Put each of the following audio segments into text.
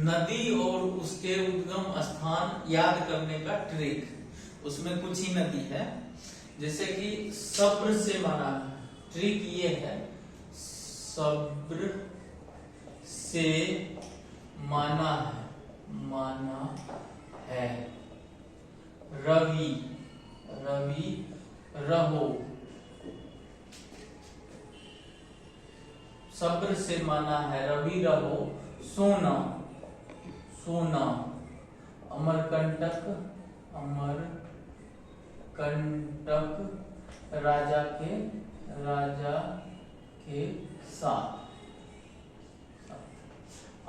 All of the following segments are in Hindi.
नदी और उसके उद्गम स्थान याद करने का ट्रिक। उसमें कुछ ही नदी है, जैसे कि सब्र से माना है। ट्रिक ये है, सब्र से माना है रवि रहो। सब्र से माना है रवि रहो। सोना अमरकंटक राजा के साथ।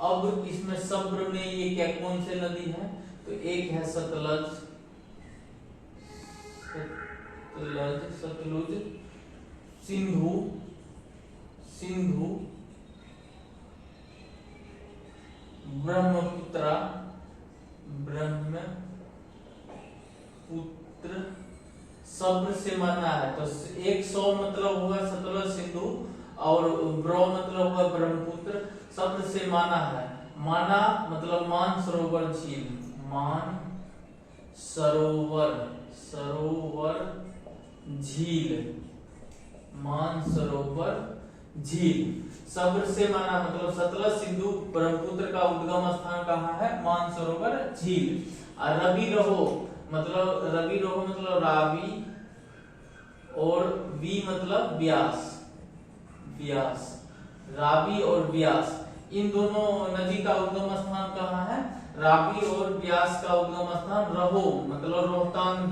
अब इसमें सब्र में ये क्या कौन से नदी है, तो एक है सतलज सिंधु ब्रह्मपुत्र सब्र से माना है तो 100 मतलब हुआ सतलज सिंधु और ब्रो मतलब हुआ ब्रह्मपुत्र। सब्र से माना है, माना मतलब मानसरोवर झील, मानसरोवर झील। सब्र से माना मतलब सतलज सिंधु ब्रह्मपुत्र का उद्गम स्थान कहाँ है, मानसरोवर झील। और रवि रहो मतलब रावी और वी मतलब व्यास। रावी और व्यास इन दोनों नदी का उद्गम स्थान कहाँ है, रावी और व्यास का उद्गम स्थान रहो मतलब रोहतांग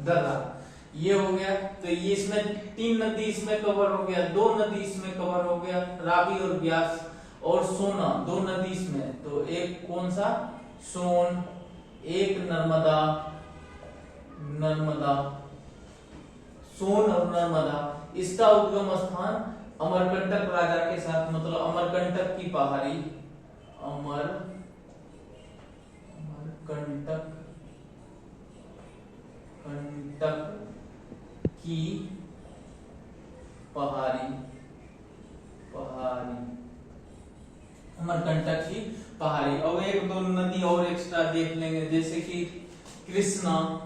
दर्रा। ये हो गया। तो ये इसमें 3 नदी इसमें कवर हो गया, 2 नदी इसमें कवर हो गया, रावी और व्यास। और सोना 2 नदी इसमें, तो एक कौन सा, सोन, एक नर्मदा। सोन और नर्मदा इसका उद्गम स्थान अमरकंटक राजा के साथ मतलब अमरकंटक की पहाड़ी, अमरकंटक की पहाड़ी अमरकंटक की पहाड़ी। और 1-2 नदी और एक्स्ट्रा देख लेंगे, जैसे कि कृष्णा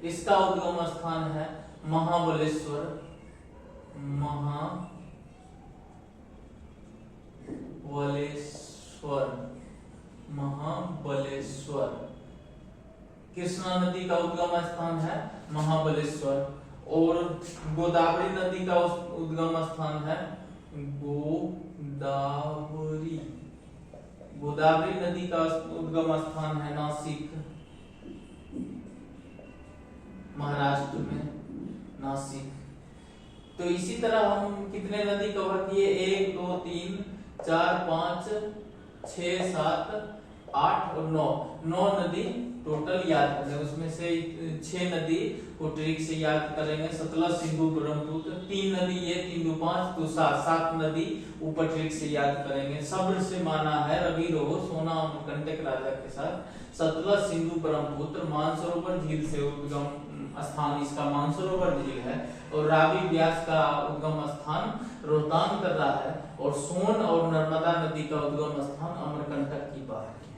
इसका उद्गम स्थान है महाबलेश्वर। कृष्णा नदी का उद्गम स्थान है महाबलेश्वर। और गोदावरी नदी का उद्गम स्थान है गोदावरी नदी का उद्गम स्थान है नासिक, महाराष्ट्र में नासिक। तो इसी तरह हम कितने नदी कवर किए, 1 2 3 4 5 6 7 8 और 9 नदी टोटल याद करें। उसमें से 6 नदी को ट्रिक से याद करेंगे, सतलज सिंधु ब्रह्मपुत्र। 3 नदी ये 3 2 5 तो 7 नदी ऊपर ट्रिक से याद करेंगे। सब्र से माना है रवि रहो, सोना अमरकंटक राजा के साथ। सतलज सिंधु ब्रह्मपुत्र मानसरोवर झील से उद्गम स्थान इसका मानसरोवर झील है। और रावी व्यास का उद्गम स्थान रोहतांग दर्रा है। और सोन और नर्मदा नदी का उद्गम स्थान अमरकंटक की पहाड़ी।